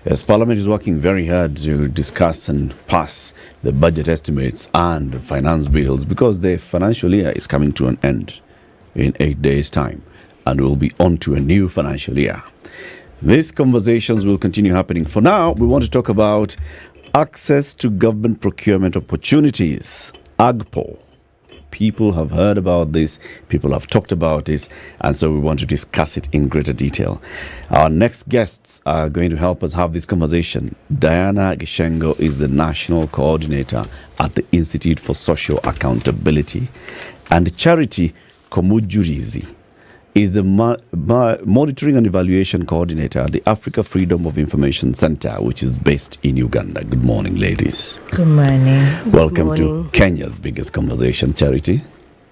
Yes, Parliament is working very hard to discuss and pass the budget estimates and finance bills because the financial year is coming to an end in 8 days' time and we'll be on to a new financial year. These conversations will continue happening. For now, we want to talk about access to government procurement opportunities, AGPO. People have heard about this, people have talked about this, and so we want to discuss it in greater detail. Our next guests are going to help us have this conversation. Diana Gichengo is the National Coordinator at the Institute for Social Accountability, and Charity Komujurizi is the Monitoring and Evaluation Coordinator at the Africa Freedom of Information Center, which is based in Uganda. Good morning, ladies. Good morning. Welcome to Kenya's biggest conversation, Charity.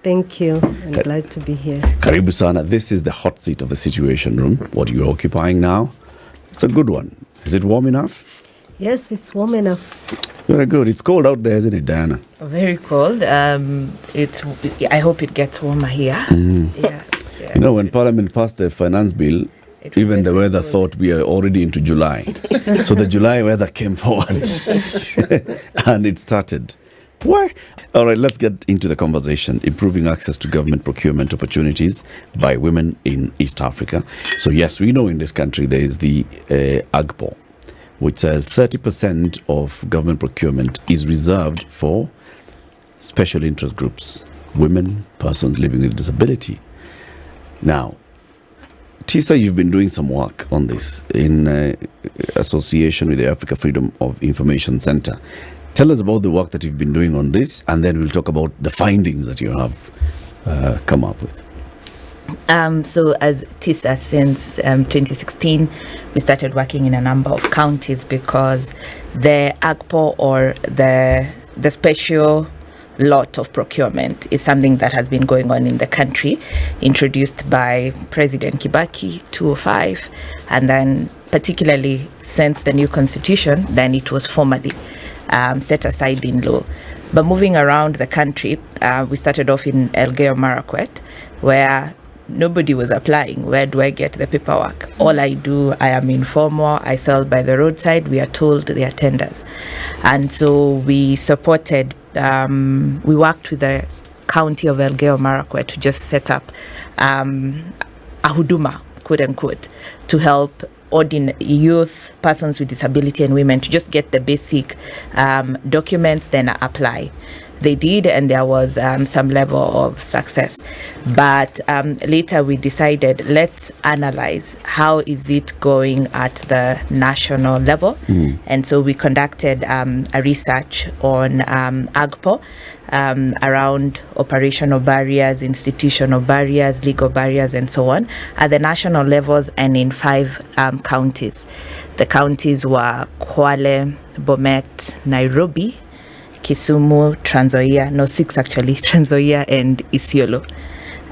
Thank you. I'm glad to be here. Karibu sana. This is the hot seat of the Situation Room. What are you occupying now? It's a good one. Is it warm enough? Yes, it's warm enough. Very good. It's cold out there, isn't it, Diana? Very cold. I hope it gets warmer here. Yeah. You know, when Parliament passed the finance bill, even the weather thought we are already into July. So the July weather came forward and it started. Why? All right, let's get into the conversation. Improving access to government procurement opportunities by women in East Africa. So yes, we know in this country there is the AGPO, which says 30% of government procurement is reserved for special interest groups, women, persons living with disability. Now, TISA, you've been doing some work on this in association with the Africa Freedom of Information Center. Tell us about the work that you've been doing on this, and then we'll talk about the findings that you have come up with. So as TISA, since 2016, we started working in a number of counties because the AGPO, or the special lot of procurement, is something that has been going on in the country, introduced by President Kibaki 2005, and then particularly since the new constitution, then it was formally set aside in law. But moving around the country, we started off in Elgeyo Marakwet, where nobody was applying. Where do I get the paperwork? All I do, I am informal, I sell by the roadside, we are told they are tenders. And so we supported, we worked with the county of Elgeyo Marakwet to just set up a huduma, quote unquote, to help youth, persons with disability, and women to just get the basic documents, then apply. They did, and there was some level of success. But later we decided, let's analyze how is it going at the national level. And so we conducted a research on AGPO around operational barriers, institutional barriers, legal barriers, and so on at the national levels and in 5 counties. The counties were Kwale, Bomet, Nairobi, Kisumu, Trans Nzoia, 6 actually, Trans Nzoia and Isiolo.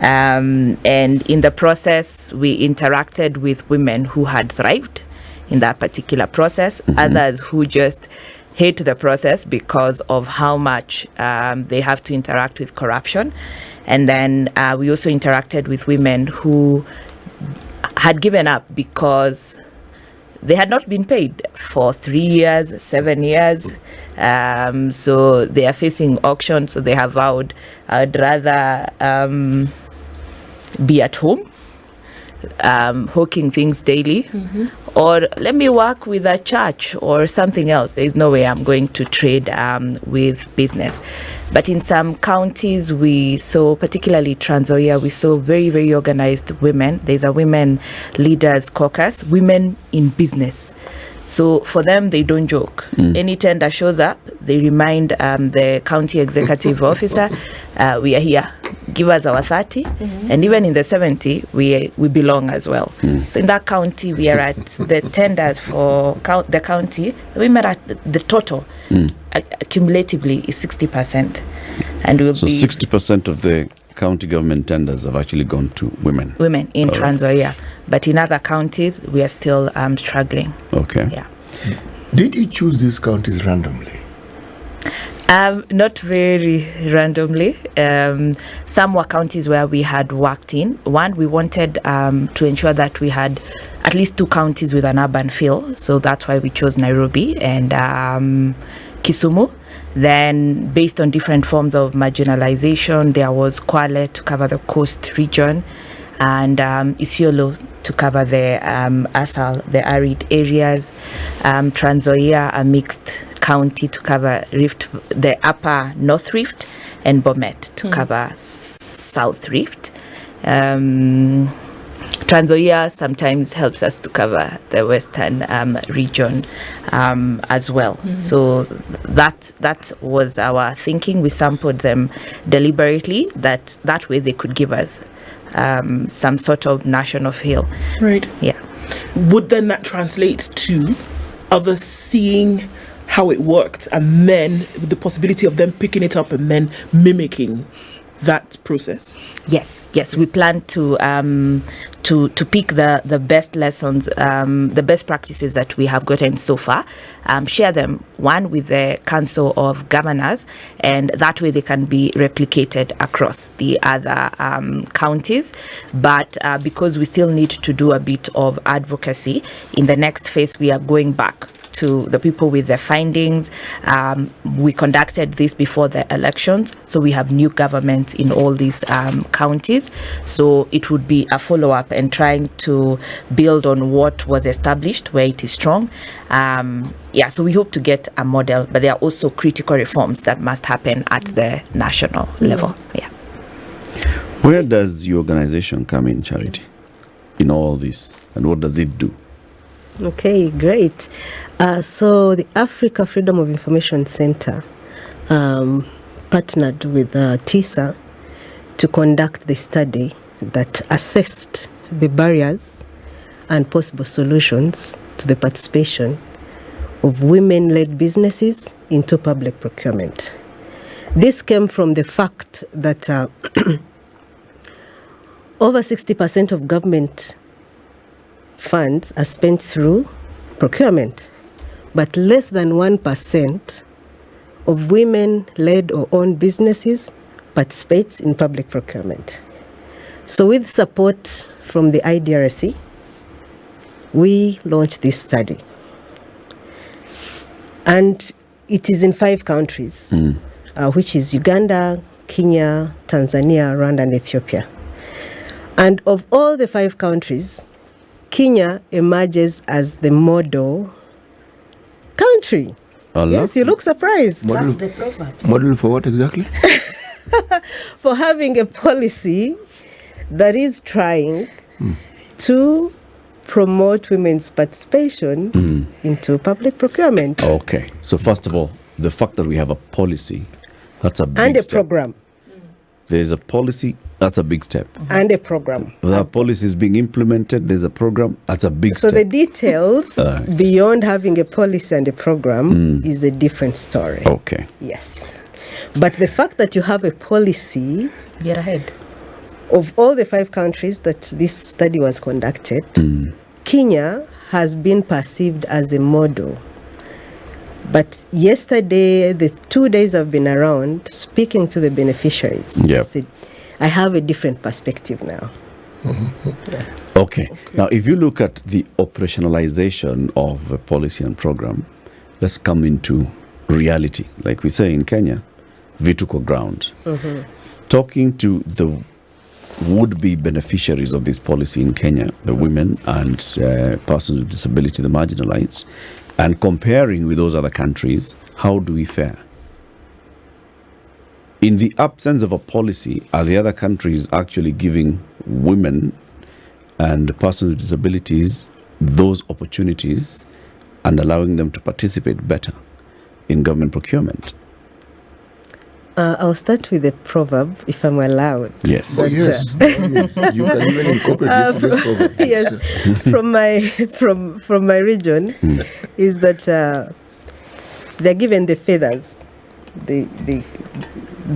And in the process, we interacted with women who had thrived in that particular process, others who just hate the process because of how much they have to interact with corruption. And then we also interacted with women who had given up because they had not been paid for 3 years, 7 years. So they are facing auction. So they have vowed, I'd rather be at home, hawking things daily, or let me work with a church or something else. There is no way I'm going to trade with business. But in some counties, we saw, particularly Trans Nzoia, we saw very, very organized women. There's a women leaders caucus, women in business. So for them, they don't joke. Any tender shows up, they remind the county executive officer, we are here. Give us our 30, and even in the 70, we belong as well. So in that county, we are at the tenders for the county. We met at the total, cumulatively, is 60%, and will so be 60% of the county government tenders have actually gone to women. Women in Trans Nzoia, but in other counties, we are still struggling. Okay. Yeah. Did you choose these counties randomly? Not very randomly. Some were counties where we had worked in. One, we wanted to ensure that we had at least 2 counties with an urban feel. So that's why we chose Nairobi and Kisumu. Then, based on different forms of marginalization, there was Kwale to cover the coast region, and Isiolo to cover the Asal, the arid areas. Trans Nzoia, a mixed county, to cover the upper North Rift, and Bomet to cover South Rift. Trans Nzoia sometimes helps us to cover the western region as well. So that was our thinking. We sampled them deliberately, that way they could give us some sort of national feel. Right. Yeah. Would then that translate to others seeing how it worked, and then with the possibility of them picking it up and then mimicking that process? Yes, we plan to pick the best lessons, the best practices that we have gotten so far, share them, one, with the Council of Governors, and that way they can be replicated across the other counties. But because we still need to do a bit of advocacy, in the next phase we are going back to the people with their findings. We conducted this before the elections, so we have new governments in all these counties. So it would be a follow-up and trying to build on what was established where it is strong. So we hope to get a model, but there are also critical reforms that must happen at the national level. Yeah. Where does your organization come in, Charity, in all this, and what does it do? Okay, great. So the Africa Freedom of Information Center partnered with TISA to conduct the study that assessed the barriers and possible solutions to the participation of women-led businesses into public procurement. This came from the fact that over 60% of government funds are spent through procurement, but less than 1% of women-led or owned businesses participates in public procurement. So with support from the IDRC, we launched this study. And it is in 5 countries, which is Uganda, Kenya, Tanzania, Rwanda, and Ethiopia. And of all the 5 countries, Kenya emerges as the model country. Allah. Yes, you look surprised. Model, That's the proverbs. model for what exactly? For having a policy that is trying to promote women's participation into public procurement. Okay. So first of all, the fact that we have a policy, that's a big And a step. program. There's a policy, that's a big step. And a program. The policy is being implemented, there's a program, that's a big So step. the details beyond having a policy and a program is a different story. Okay. Yes. But the fact that you have a policy, You're ahead. of all the 5 countries that this study was conducted, Kenya has been perceived as a model. But yesterday, the 2 days I've been around speaking to the beneficiaries, Yep. I said, I have a different perspective now. Okay. Now, if you look at the operationalization of a policy and program, let's come into reality. Like we say in Kenya, vituko ground. Talking to the would-be beneficiaries of this policy in Kenya, the women and persons with disability, the marginalized, and comparing with those other countries, how do we fare? In the absence of a policy, are the other countries actually giving women and persons with disabilities those opportunities and allowing them to participate better in government procurement? I'll start with a proverb, if I'm allowed. Yes. Oh, yes. You can even incorporate yesterday's program. Yes, from my region, is that they're given the feathers. The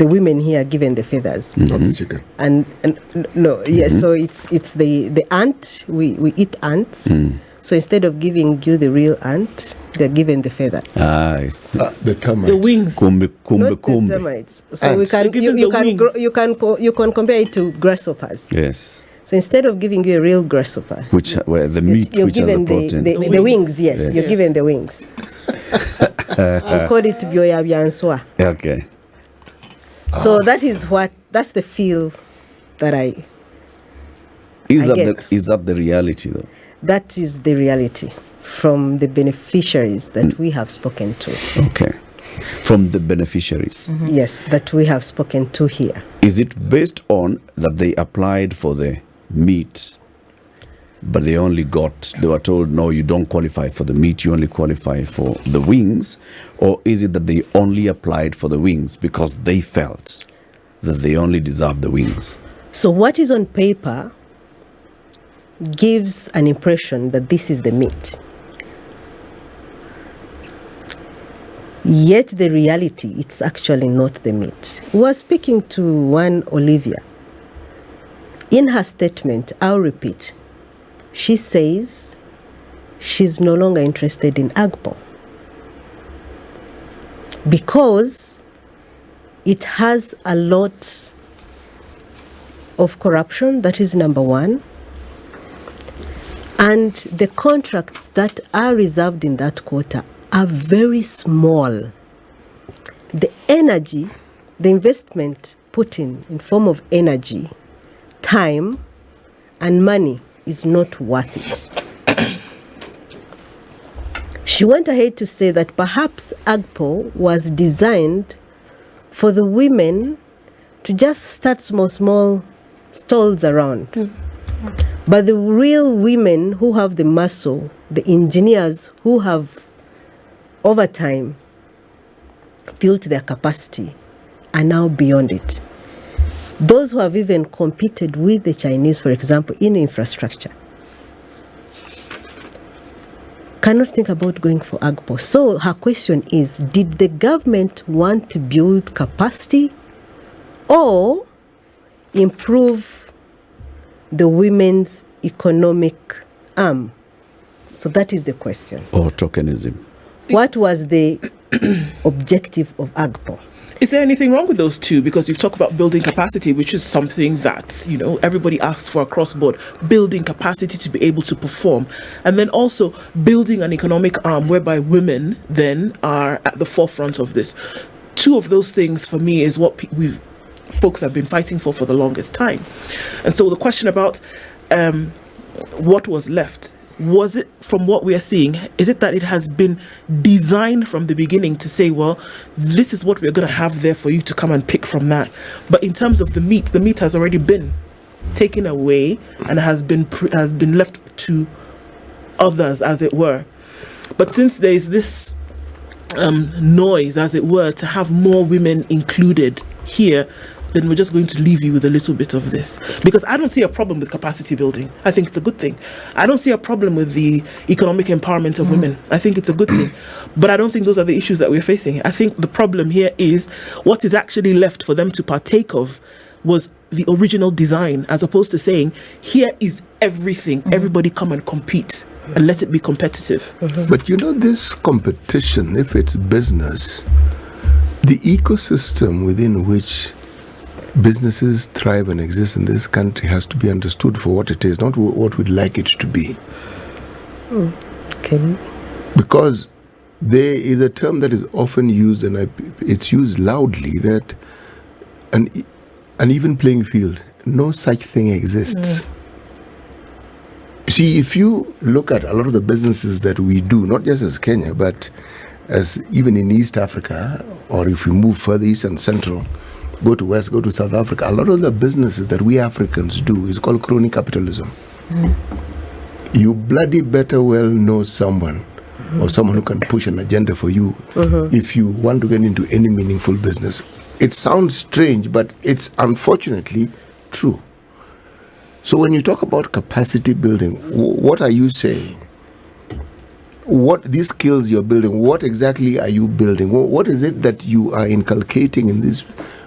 women here are given the feathers. Not the chicken. And no, yes. So it's the ant. We eat ants. So instead of giving you the real ant, they're given the feathers. The termites. The wings. Kumbe, kumbe, Not kumbe. the termites. So Ants. we can So give them the wings. you can compare it to grasshoppers. Yes. So instead of giving you a real grasshopper, where the meat, you're which are given the protein. the wings. Yes, Yes. you're given the wings. We call it byoya byanswa. Okay. So that's the feel that I Is get. that the reality though? That is the reality from the beneficiaries that we have spoken to. Okay. From the beneficiaries. Yes, that we have spoken to here. Is it based on that they applied for the meat, but they were told, no, you don't qualify for the meat, you only qualify for the wings? Or is it that they only applied for the wings because they felt that they only deserve the wings? So what is on paper gives an impression that this is the meat. Yet the reality, it's actually not the meat. We were speaking to one Olivia. In her statement, I'll repeat, she says she's no longer interested in AGPO because it has a lot of corruption, that is number one, and the contracts that are reserved in that quota are very small. The energy, the investment put in form of energy, time, and money is not worth it. She went ahead to say that perhaps AGPO was designed for the women to just start small stalls around. But the real women who have the muscle, the engineers who have over time built their capacity, are now beyond it. Those who have even competed with the Chinese, for example, in infrastructure, cannot think about going for AGPO. So her question is, did the government want to build capacity or improve the women's economic arm? So that is the question. Or tokenism. What was the objective of AGPO? Is there anything wrong with those two? Because you've talked about building capacity, which is something that, everybody asks for across board. Building capacity to be able to perform. And then also building an economic arm whereby women then are at the forefront of this. Two of those things for me is what folks have been fighting for the longest time. And so the question about what was left, was it, from what we are seeing, is it that it has been designed from the beginning to say, well, this is what we're going to have there for you to come and pick from that? But in terms of the meat has already been taken away and has been left to others, as it were. But since there is this noise, as it were, to have more women included here, then we're just going to leave you with a little bit of this. Because I don't see a problem with capacity building. I think it's a good thing. I don't see a problem with the economic empowerment of women. I think it's a good thing. But I don't think those are the issues that we're facing. I think the problem here is what is actually left for them to partake of was the original design, as opposed to saying, here is everything. Everybody come and compete and let it be competitive. But this competition, if it's business, the ecosystem within which businesses thrive and exist in this country has to be understood for what it is, not what we'd like it to be. Okay. Because there is a term that is often used, and it's used loudly, that an even playing field, no such thing exists. See, if you look at a lot of the businesses that we do, not just as Kenya, but as even in East Africa, or if we move further east and central, go to West, go to South Africa, a lot of the businesses that we Africans do is called crony capitalism. You bloody better well know someone or someone who can push an agenda for you if you want to get into any meaningful business. It sounds strange, but it's unfortunately true. So when you talk about capacity building, what are you saying? What these skills you're building, what exactly are you building? What is it that you are inculcating in these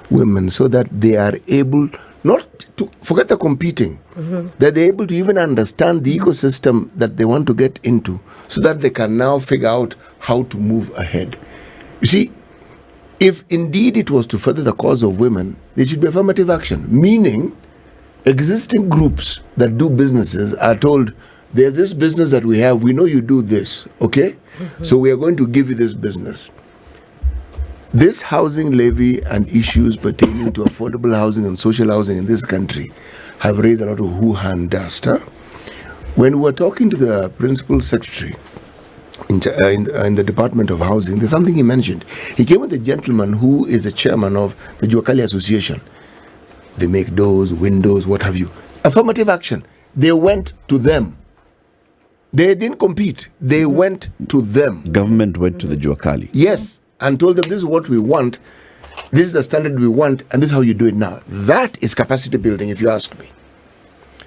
women so that they are able not to forget the competing, that they're able to even understand the ecosystem that they want to get into so that they can now figure out how to move ahead. You see, if indeed it was to further the cause of women, there should be affirmative action, meaning existing groups that do businesses are told, there's this business that we have, we know you do this, okay? So we are going to give you this business. This housing levy and issues pertaining to affordable housing and social housing in this country have raised a lot of hoo-ha and dust. When we were talking to the principal secretary in the Department of Housing, there's something he mentioned. He came with a gentleman who is the chairman of the Juakali Association. They make doors, windows, what have you. Affirmative action. They went to them. They didn't compete. They went to them. Government went to the Juakali. Yes, and told them this is what we want, this is the standard we want, and this is how you do it now. That is capacity building, if you ask me.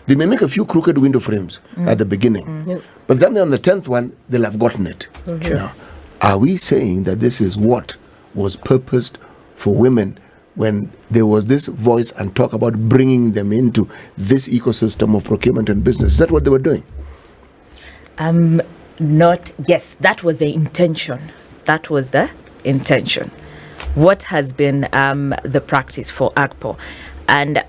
They may make a few crooked window frames at the beginning, but then on the 10th one, they'll have gotten it. Now, are we saying that this is what was purposed for women when there was this voice and talk about bringing them into this ecosystem of procurement and business? Is that what they were doing? Yes, that was the intention. That was the intention. What has been the practice for AGPO? And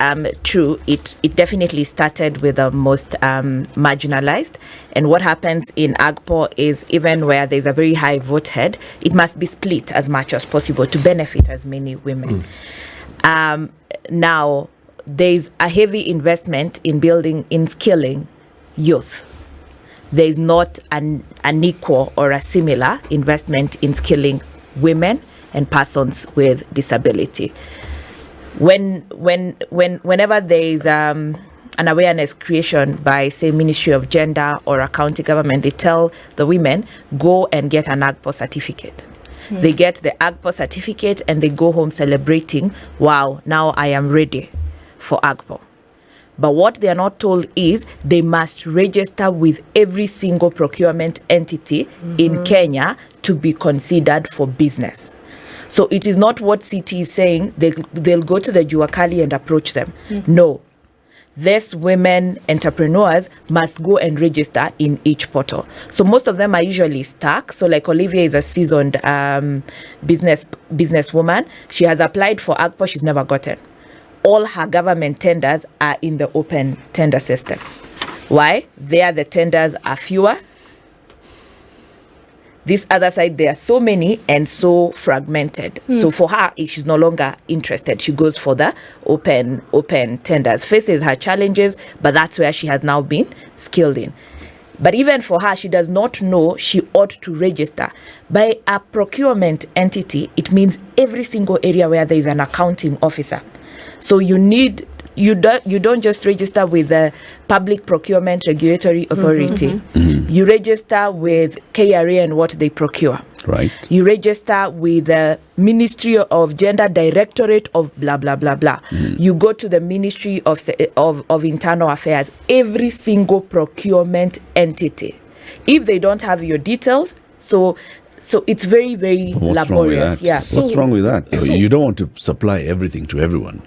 true, it definitely started with the most marginalized. And what happens in AGPO is even where there's a very high vote head, it must be split as much as possible to benefit as many women. Now, there's a heavy investment in skilling youth. There's not an equal or a similar investment in skilling women and persons with disability. Whenever there is an awareness creation by, say, Ministry of Gender or a county government, they tell the women, go and get an AGPO certificate. They get the AGPO certificate and they go home celebrating, wow, now I am ready for AGPO. But what they are not told is they must register with every single procurement entity in Kenya to be considered for business. So it is not what CT is saying, they'll go to the Juakali and approach them. No. These women entrepreneurs must go and register in each portal. So most of them are usually stuck. So like Olivia is a seasoned businesswoman. She has applied for AGPO, she's never gotten. All her government tenders are in the open tender system. Why? There the tenders are fewer. This other side, there are so many and so fragmented. So for her, if she's no longer interested, she goes for the open tenders. Faces her challenges, but that's where she has now been skilled in. But even for her, she does not know she ought to register. By a procurement entity, it means every single area where there is an accounting officer. So you don't just register with the Public Procurement Regulatory Authority. You register with KRA and what they procure. Right. You register with the Ministry of Gender Directorate of blah, blah, blah, blah. You go to the Ministry of Internal Affairs, every single procurement entity. If they don't have your details, so it's very, very laborious. What's wrong with that? You don't want to supply everything to everyone.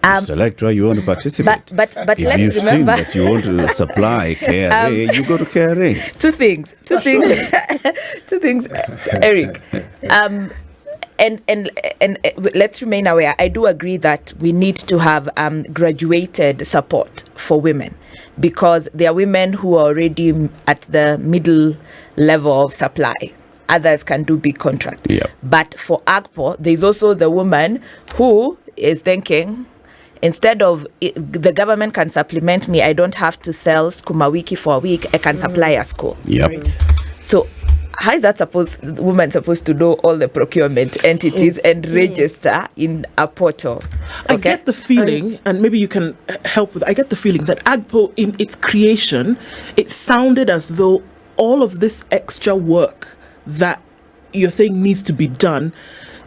You select where you want to participate. But if let's you've remember seen that you want to supply KRA, you go to KRA. Two things, Eric. And let's remain aware. I do agree that we need to have graduated support for women, because there are women who are already at the middle level of supply. Others can do big contract. Yep. But for AGPO, there's also the woman who is thinking, instead of the government can supplement me, I don't have to sell Skuma Wiki for a week, I can supply a school. Yep. Right. So how is that woman supposed to know all the procurement entities and register in a portal? I get the feeling, and maybe you can help with, I get the feeling that AGPO in its creation, it sounded as though all of this extra work that you're saying needs to be done,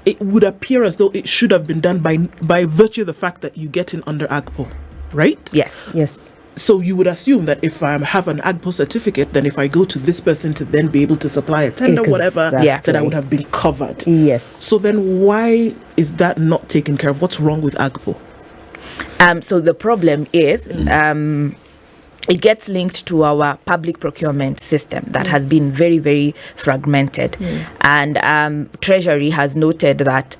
it would appear as though it should have been done by virtue of the fact that you get in under AGPO, right? Yes. So you would assume that if I have an AGPO certificate, then if I go to this person to then be able to supply a tender, whatever, that I would have been covered. Yes. So then why is that not taken care of? What's wrong with AGPO? So the problem is it gets linked to our public procurement system that has been very, very fragmented. And Treasury has noted that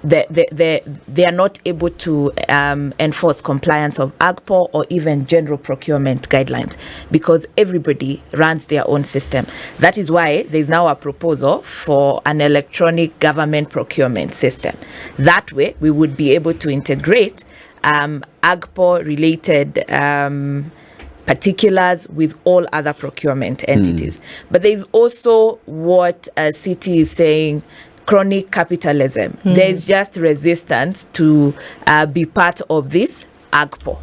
they are not able to enforce compliance of AGPO or even general procurement guidelines because everybody runs their own system. That is why there's now a proposal for an electronic government procurement system. That way, we would be able to integrate AGPO-related particulars with all other procurement entities. But there's also what CT is saying, chronic capitalism. There's just resistance to be part of this AGPO.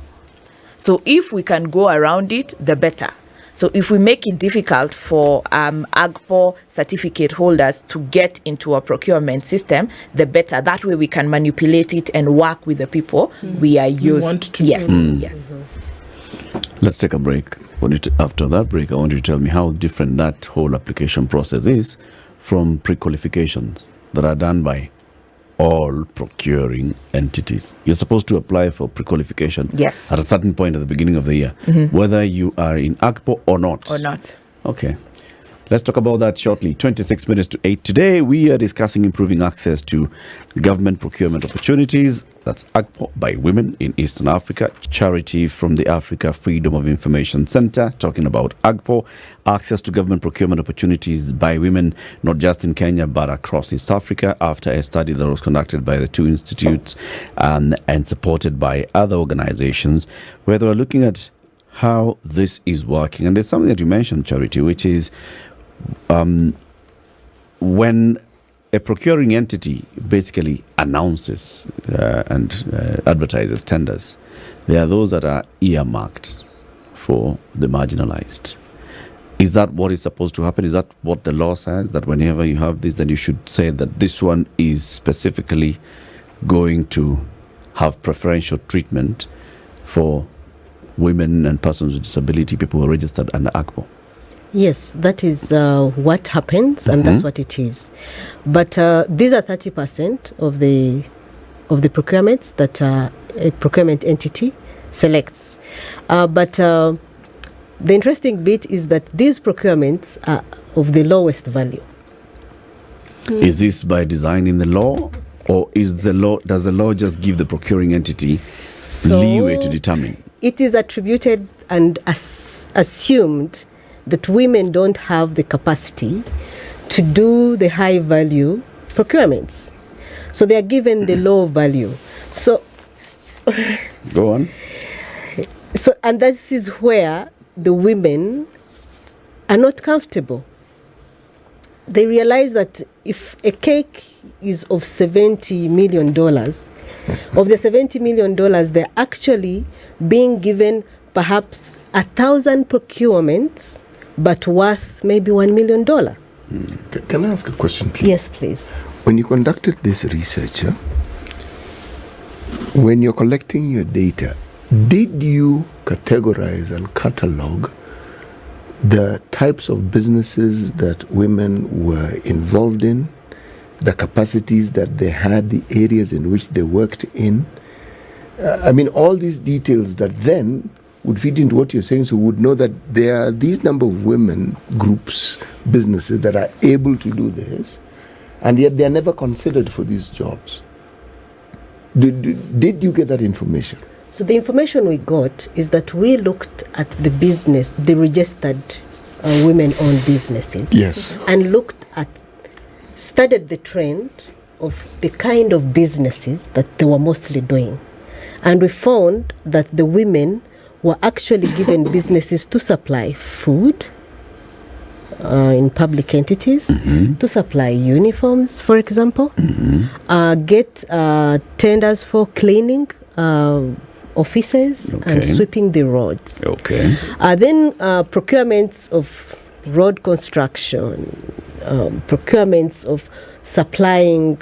So if we can go around it, the better. So if we make it difficult for AGPO certificate holders to get into a procurement system, the better. That way we can manipulate it and work with the people we are used. Want to yes, yes. Let's take a break. After that break, I want you to tell me how different that whole application process is from pre-qualifications that are done by all procuring entities. You're supposed to apply for pre-qualification Yes. at a certain point at the beginning of the year, whether you are in AGPO or not. Or not. Okay. Let's talk about that shortly. 26 minutes to 8. Today, we are discussing improving access to government procurement opportunities. That's AGPO by women in Eastern Africa. Charity from the Africa Freedom of Information Center, talking about AGPO, access to government procurement opportunities by women, not just in Kenya, but across East Africa, after a study that was conducted by the two institutes and supported by other organizations, where they were looking at how this is working. And there's something that you mentioned, Charity, which is when a procuring entity basically announces and advertises tenders, there are those that are earmarked for the marginalized. Is that what is supposed to happen? Is that what the law says? That whenever you have this, then you should say that this one is specifically going to have preferential treatment for women and persons with disability, people who are registered under AGPO? Yes, that is what happens, and that's what it is. But these are 30% of the procurements that a procurement entity selects. But the interesting bit is that these procurements are of the lowest value. Is this by design in the law, or does the law just give the procuring entity leeway to determine? It is attributed and assumed that women don't have the capacity to do the high value procurements. So they are given the low value. So go on. So, and this is where the women are not comfortable. They realize that if a cake is of $70 million, of the $70 million, they're actually being given perhaps 1,000 procurements, but worth maybe $1 million. Can I ask a question, please? Yes, please. When you conducted this research, when you're collecting your data, did you categorize and catalog the types of businesses that women were involved in, the capacities that they had, the areas in which they worked in? I mean, all these details that then would feed into what you're saying, so we would know that there are these number of women groups, businesses that are able to do this, and yet they're never considered for these jobs. Did you get that information? So the information we got is that we looked at the business, the registered women-owned businesses. Yes. And studied the trend of the kind of businesses that they were mostly doing. And we found that the women were actually given businesses to supply food in public entities, to supply uniforms, for example, get tenders for cleaning offices and sweeping the roads. Then procurements of road construction, procurements of supplying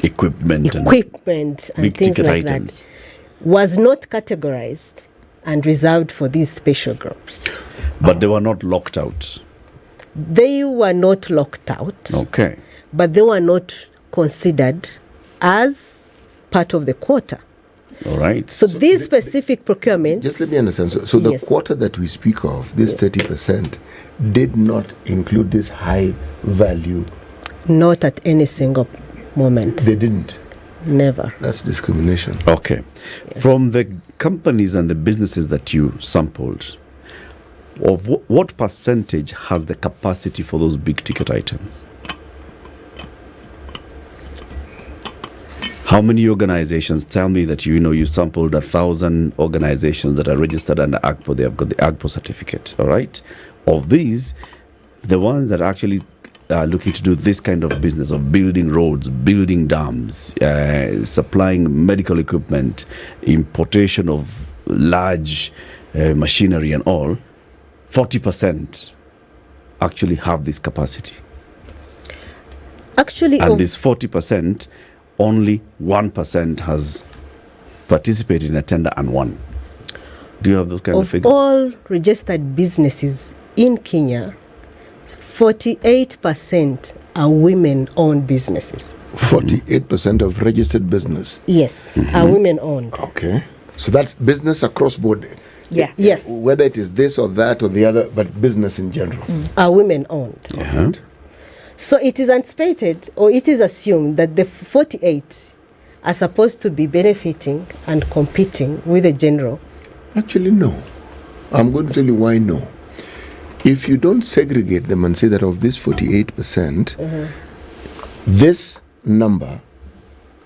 equipment and things like items. that was not categorized and reserved for these special groups. But they were not locked out. They were not locked out. Okay. But they were not considered as part of the quota. All right. So these specific procurements... Just let me understand. So the quota that we speak of, this 30%, did not include this high value? Not at any single moment. They didn't? Never. That's discrimination. Okay. From the companies and the businesses that you sampled, of what percentage has the capacity for those big ticket items? How many organizations? Tell me that you sampled 1,000 organizations that are registered under AGPO. They have got the AGPO certificate. All right. Of these, the ones that actually are looking to do this kind of business of building roads, building dams, supplying medical equipment, importation of large machinery and all, 40% actually have this capacity. Actually, And this 40%, only 1% has participated in a tender and won. Do you have those kind of figures? Of all registered businesses in Kenya, 48% are women-owned businesses. 48% of registered business. Yes, are women-owned. Okay. So that's business across board. Yeah. Yes, Whether it is this or that or the other, but business in general. are women-owned. Yeah. So it is anticipated, or it is assumed, that the 48 are supposed to be benefiting and competing with the general. Actually, no. I'm going to tell you why no. If you don't segregate them and say that of this 48%, this number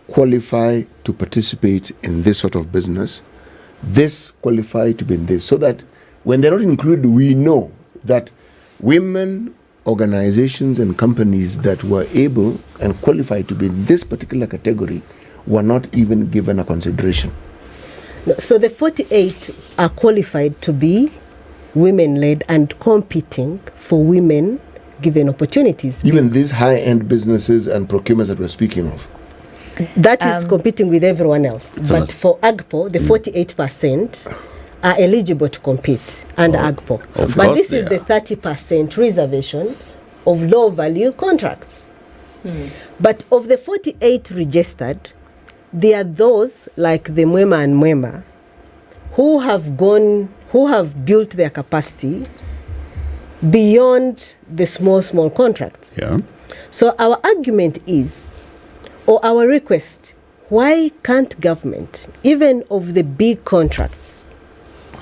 qualify to participate in this sort of business, this qualify to be in this, so that when they're not included, we know that women organizations and companies that were able and qualified to be in this particular category were not even given a consideration. No, so the 48 are qualified to be women-led and competing for women given opportunities. Even these high-end businesses and procurements that we're speaking of. That is competing with everyone else. So But for AGPO, the 48% are eligible to compete under AGPO. Of But course this they is are. the 30% reservation of low-value contracts. But of the 48 registered, there are those like the Mwema and Mwema who have built their capacity beyond the small contracts. Yeah. So our argument is, or our request, why can't government, even of the big contracts,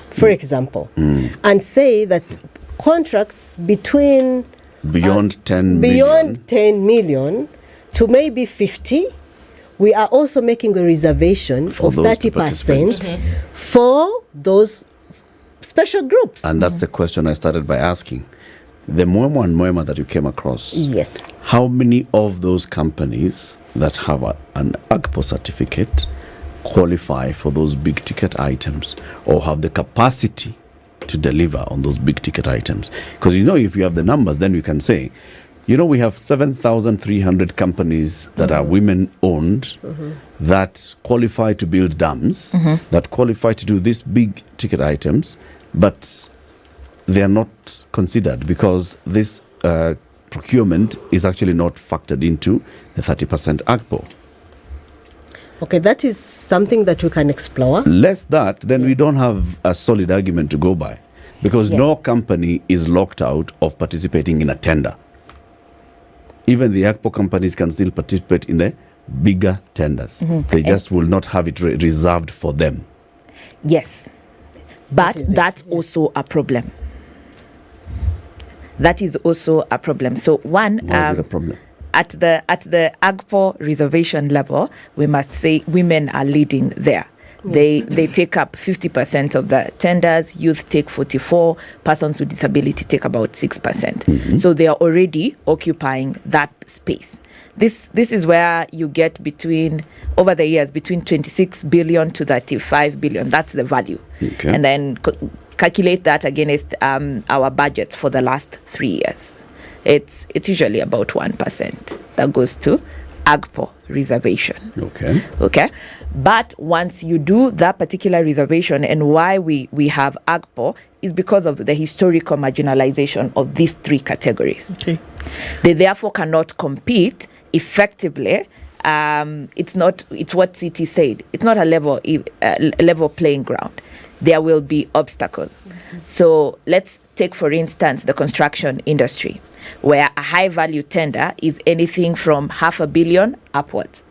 for example, and say that contracts between Beyond 10 million. beyond 10 million to maybe 50, we are also making a reservation For of those to 30% for those special groups. And that's the question I started by asking. The Mwema and Mwema that you came across, Yes. how many of those companies that have an AGPO certificate qualify for those big ticket items or have the capacity to deliver on those big ticket items? Because if you have the numbers, then we can say, we have 7,300 companies that are women owned that qualify to build dams, that qualify to do these big ticket items, but they are not considered because this procurement is actually not factored into the 30% AGPO. Okay, that is something that we can explore. Less that, then we don't have a solid argument to go by, because Yes. no company is locked out of participating in a tender. Even the AGPO companies can still participate in the bigger tenders. They just will not have it reserved for them. Yes, but is it, that's also a problem. That is also a problem. So one, Why is it a problem? at the AGPO reservation level, we must say women are leading there. They take up 50% of the tenders. Youth take 44%. Persons with disability take about 6%. So they are already occupying that space. This is where you get over the years between 26 billion to 35 billion. That's the value. Okay. And then calculate that against our budgets for the last 3 years. It's usually about 1% that goes to AGPO reservation. Okay. But once you do that particular reservation, and why we have AGPO is because of the historical marginalization of these three categories. Okay. They therefore cannot compete effectively. It's what CT said. It's not a level playing ground. There will be obstacles. So let's take, for instance, the construction industry, where a high value tender is anything from 500 million upwards.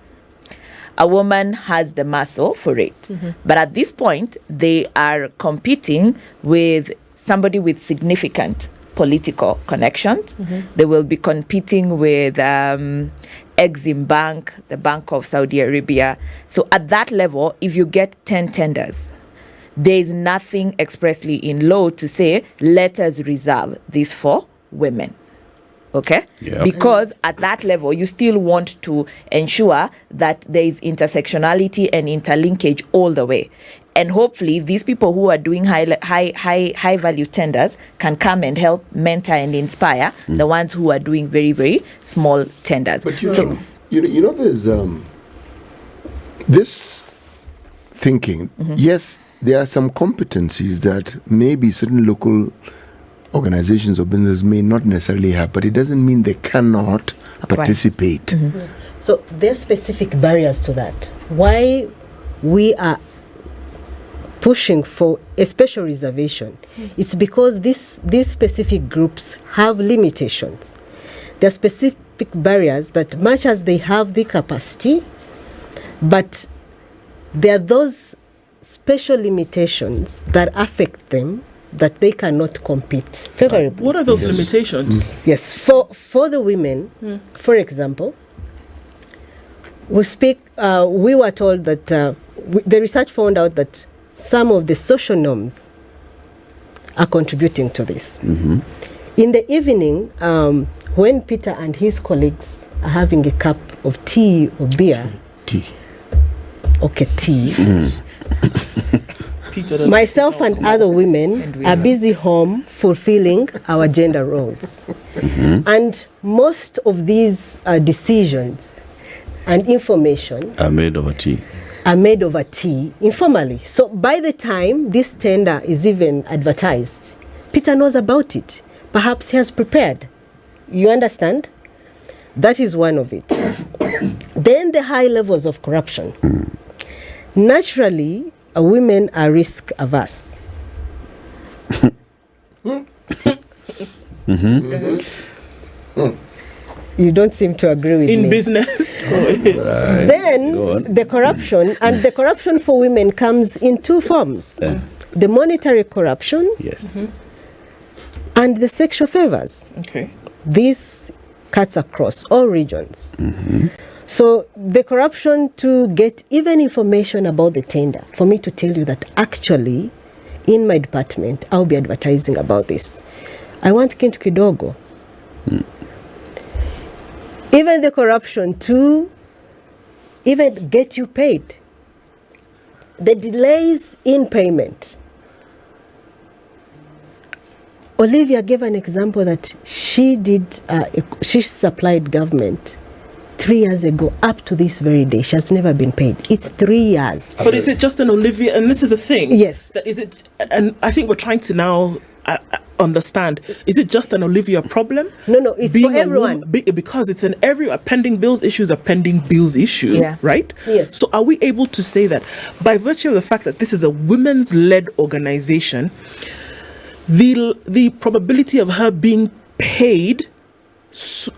a woman has the muscle for it. But at this point, they are competing with somebody with significant political connections. They will be competing with Exim Bank, the Bank of Saudi Arabia. So at that level, if you get 10 tenders, there is nothing expressly in law to say, let us reserve this for women. Okay? Yeah. Because at that level, you still want to ensure that there is intersectionality and interlinkage all the way. And hopefully, these people who are doing high value tenders can come and help mentor and inspire the ones who are doing very, very small tenders. But you know, there's this thinking. Yes, there are some competencies that maybe certain local organizations or businesses may not necessarily have, but it doesn't mean they cannot participate. So there are specific barriers to that. Why we are pushing for a special reservation, it's because these specific groups have limitations. There are specific barriers that much as they have the capacity, but there are those special limitations that affect them that they cannot compete favorably. What are those limitations? Yes, for the women, for example, we were told that the research found out that some of the social norms are contributing to this. In the evening, when Peter and his colleagues are having a cup of tea or beer, tea. Peter Myself and other women are busy home fulfilling our gender roles. And most of these decisions and information are made over tea. Informally. So by the time this tender is even advertised, Peter knows about it. Perhaps he has prepared. You understand? That is one of it. Then the high levels of corruption. Naturally, women are risk averse. You don't seem to agree with me. in business. Then the corruption, and the corruption for women comes in two forms. The monetary corruption Yes. and the sexual favors. Okay. This cuts across all regions. So the corruption to get even information about the tender, for me to tell you that actually in my department, I'll be advertising about this. I want Kintu Kidogo. Even the corruption to even get you paid. The delays in payment. Olivia gave an example that she supplied government 3 years ago. Up to this very day, she has never been paid. It's 3 years. But is it just an Olivia? And this is a thing. Yes. That is it. And I think we're trying to now understand. Is it just an Olivia problem? No, it's Being for everyone. Because it's an pending bills issues are pending bills issue, Yeah. right? Yes. So are we able to say that by virtue of the fact that this is a women's-led organization, the probability of her being paid is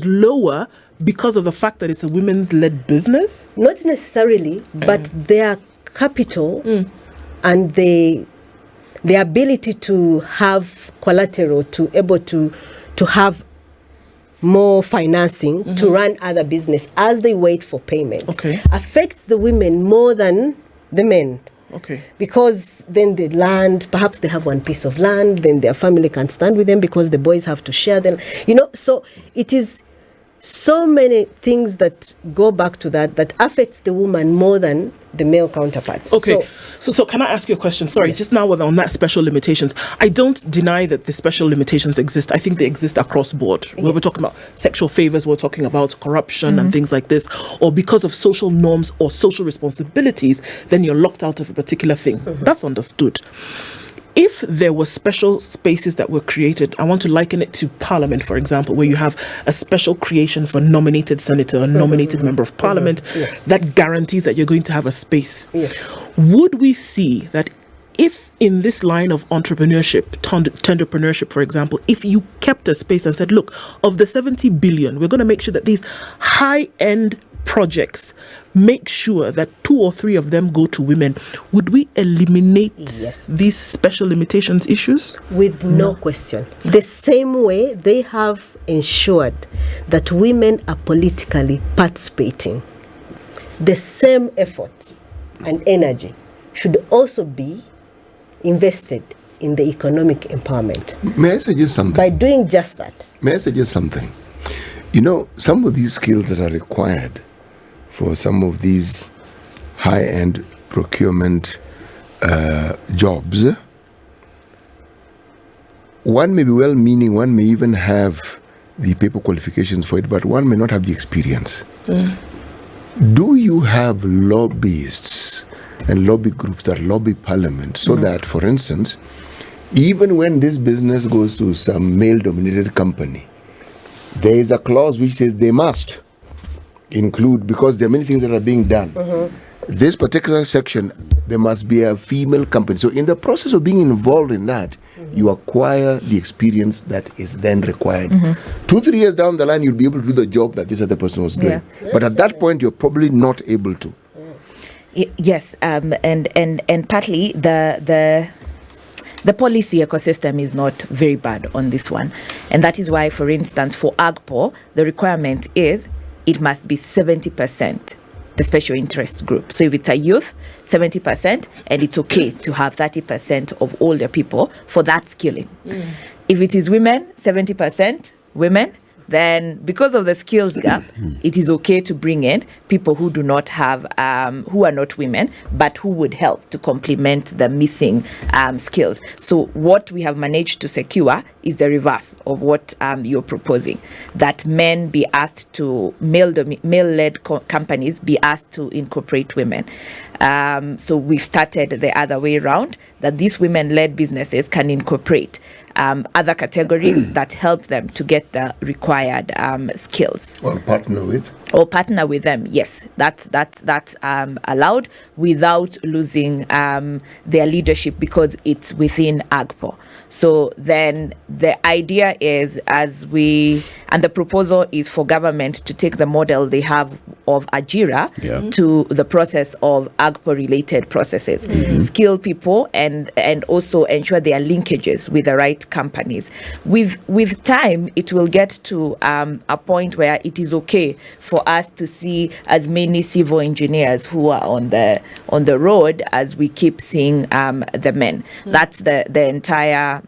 lower because of the fact that it's a women's-led business? Not necessarily, but their capital and the ability to have collateral, to able to have more financing to run other business as they wait for payment affects the women more than the men. Okay. Because then the land, perhaps they have one piece of land, then their family can't stand with them because the boys have to share them. So it is so many things that go back to that affects the woman more than the male counterparts. Okay. So can I ask you a question? Sorry, just now on that special limitations. I don't deny that the special limitations exist. I think they exist across board. When we're talking about sexual favors, we're talking about corruption and things like this, or because of social norms or social responsibilities, then you're locked out of a particular thing. That's understood. If there were special spaces that were created, I want to liken it to Parliament, for example, where you have a special creation for nominated senator, a nominated member of Parliament, that guarantees that you're going to have a space. Would we see that if in this line of entrepreneurship, tenderpreneurship, for example, if you kept a space and said, look, of the 70 billion, we're going to make sure that these high-end projects make sure that 2 or 3 of them go to women, would we eliminate these special limitations issues? With no question. The same way they have ensured that women are politically participating, the same efforts and energy should also be invested in the economic empowerment. May I suggest something? By doing just that. May I suggest something? You know, some of these skills that are required for some of these high-end procurement jobs, one may be well-meaning, one may even have the paper qualifications for it, but one may not have the experience. Do you have lobbyists and lobby groups that lobby parliament so that, for instance, even when this business goes to some male-dominated company, there is a clause which says they must include, because there are many things that are being done. This particular section, there must be a female company. So in the process of being involved in that, you acquire the experience that is then required. 2-3 years down the line, you'll be able to do the job that this other person was doing. But at that point, you're probably not able to. Yes, and partly the policy ecosystem is not very bad on this one. And that is why, for instance, for AGPO, the requirement is it must be 70% the special interest group. So if it's a youth, 70%, and it's okay to have 30% of older people for that skilling. If it is women, 70% women, then because of the skills gap, it is okay to bring in people who do not have, who are not women, but who would help to complement the missing skills. So what we have managed to secure is the reverse of what you're proposing, that men be asked to, male-led companies be asked to incorporate women. So we've started the other way around, that these women-led businesses can incorporate other categories that help them to get the required skills. Or partner with? Or partner with them, yes. That's allowed without losing their leadership, because it's within AGPO. So then the idea is, and the proposal is for government to take the model they have of AJIRA to the process of AGPO-related processes. Skill people and also ensure there are linkages with the right companies. With time, it will get to a point where it is okay for us to see as many civil engineers who are on the road as we keep seeing the men. That's the entire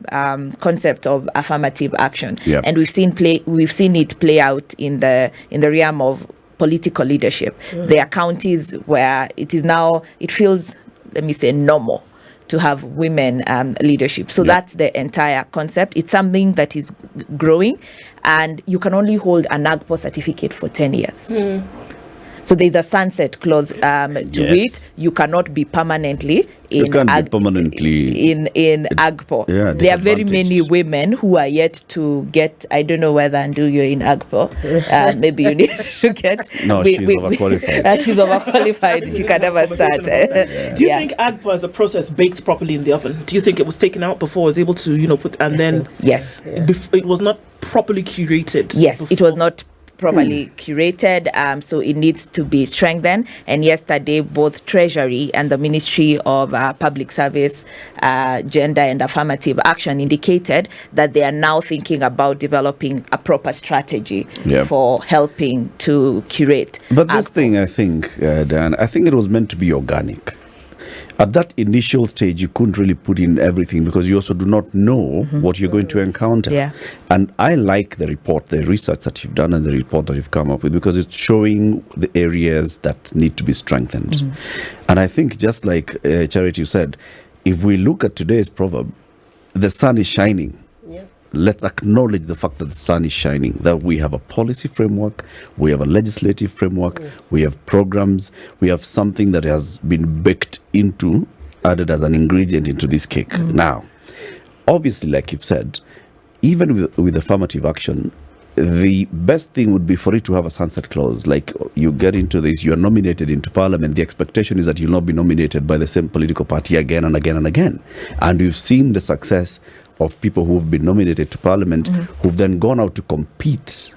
concept of affirmative action. And we've seen it play out in the realm of political leadership. There are counties where it feels, let me say, normal to have women leadership. So that's the entire concept. It's something that is growing, and you can only hold an AGPO certificate for 10 years. So there's a sunset clause to it. You cannot be permanently in AGPO. There are very many women who are yet to get, I don't know whether you're in AGPO. Maybe you need to get. No, she's overqualified. She's overqualified. She can never start. Do you think AGPO as a process baked properly in the oven? Do you think it was taken out before it was able to, put, and then yes, it was not properly curated? Yes, before. It was not properly curated, so it needs to be strengthened. And yesterday, both Treasury and the Ministry of Public Service, Gender and Affirmative Action indicated that they are now thinking about developing a proper strategy for helping to curate. But this thing, I think, Dan, I think it was meant to be organic. At that initial stage, you couldn't really put in everything because you also do not know what you're going to encounter. And I like the report, the research that you've done and the report that you've come up with, because it's showing the areas that need to be strengthened. And I think, just like Charity said, if we look at today's proverb, the sun is shining. Let's acknowledge the fact that the sun is shining, that we have a policy framework, we have a legislative framework, we have programs, we have something that has been baked into, added as an ingredient into this cake. Now, obviously, like you've said, even with affirmative action, the best thing would be for it to have a sunset clause. Like, you get into this, you're nominated into parliament, the expectation is that you'll not be nominated by the same political party again and again and again. And we've seen the success of people who've been nominated to parliament, who've then gone out to compete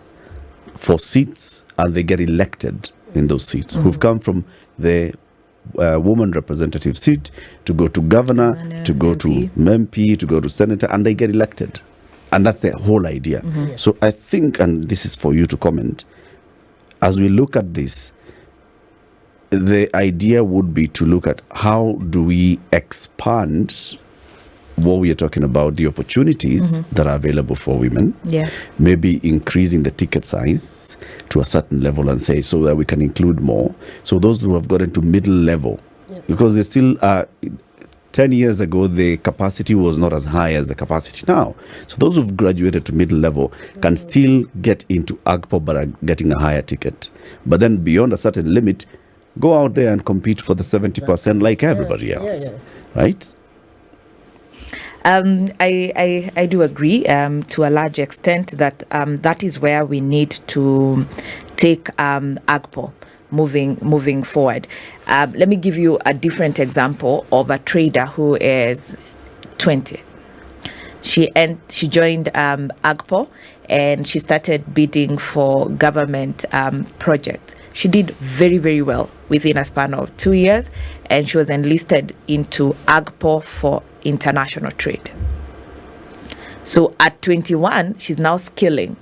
for seats and they get elected in those seats, who've come from the woman representative seat to go to governor, to go to MP, to go to senator, and they get elected. And that's the whole idea. So I think, and this is for you to comment, as we look at this, the idea would be to look at how do we expand what we are talking about, the opportunities that are available for women. Yeah. Maybe increasing the ticket size to a certain level and say so that we can include more. So those who have gotten to middle level, because they still are. 10 years ago, the capacity was not as high as the capacity now. So those who've graduated to middle level can still get into AGPO but are getting a higher ticket. But then beyond a certain limit, go out there and compete for the 70% like everybody else. Right? I do agree to a large extent that that is where we need to take AGPO moving forward. Let me give you a different example of a trader who is 20. She joined AGPO and she started bidding for government projects. She did very, very well within a span of 2 years, and she was enlisted into AGPO for international trade. So at 21, she's now skilling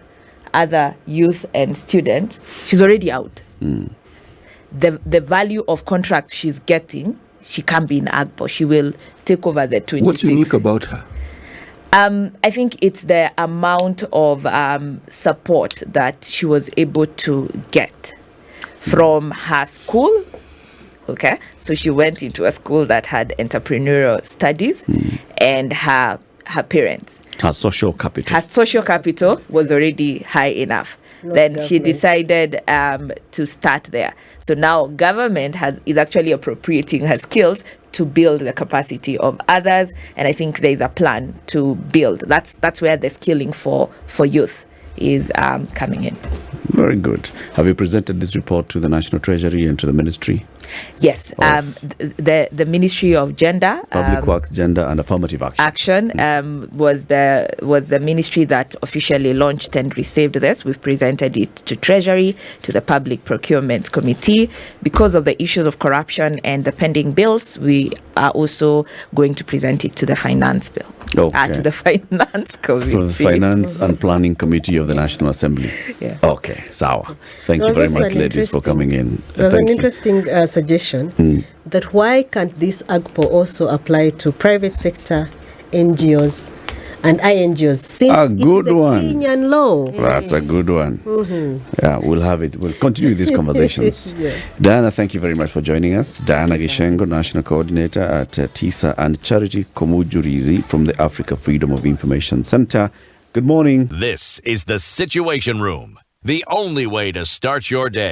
other youth and students. She's already out. The value of contracts she's getting, she can't be in AGPO. She will take over the 26. What's unique about her? I think it's the amount of support that she was able to get from her school. Okay, so she went into a school that had entrepreneurial studies, and her parents. Her social capital. Her social capital was already high enough. Then she decided to start there. So now government is actually appropriating her skills to build the capacity of others, and I think there is a plan to build. That's where the skilling for youth is coming in. Very good. Have you presented this report to the National Treasury and to the Ministry? Yes, the Ministry of Gender, Public Works, Gender and Affirmative Action. Was the ministry that officially launched and received this. We've presented it to Treasury, to the Public Procurement Committee. Because of the issues of corruption and the pending bills, we are also going to present it to the Finance Bill. Okay. To the Finance Committee. For the Finance and Planning Committee of the National Assembly. Yeah. Okay, Sawa. Thank you very much, ladies, for coming in. There's Thank an you. interesting suggestion that why can't this AGPO also apply to private sector NGOs and INGOs, since A it good is a one. Kenyan law. That's a good one. Yeah, we'll have it. We'll continue these conversations. Yeah. Diana, thank you very much for joining us. Diana Gichengo, National Coordinator at TISA, and Charity Komujurizi from the Africa Freedom of Information Center. Good morning. This is the Situation Room, the only way to start your day.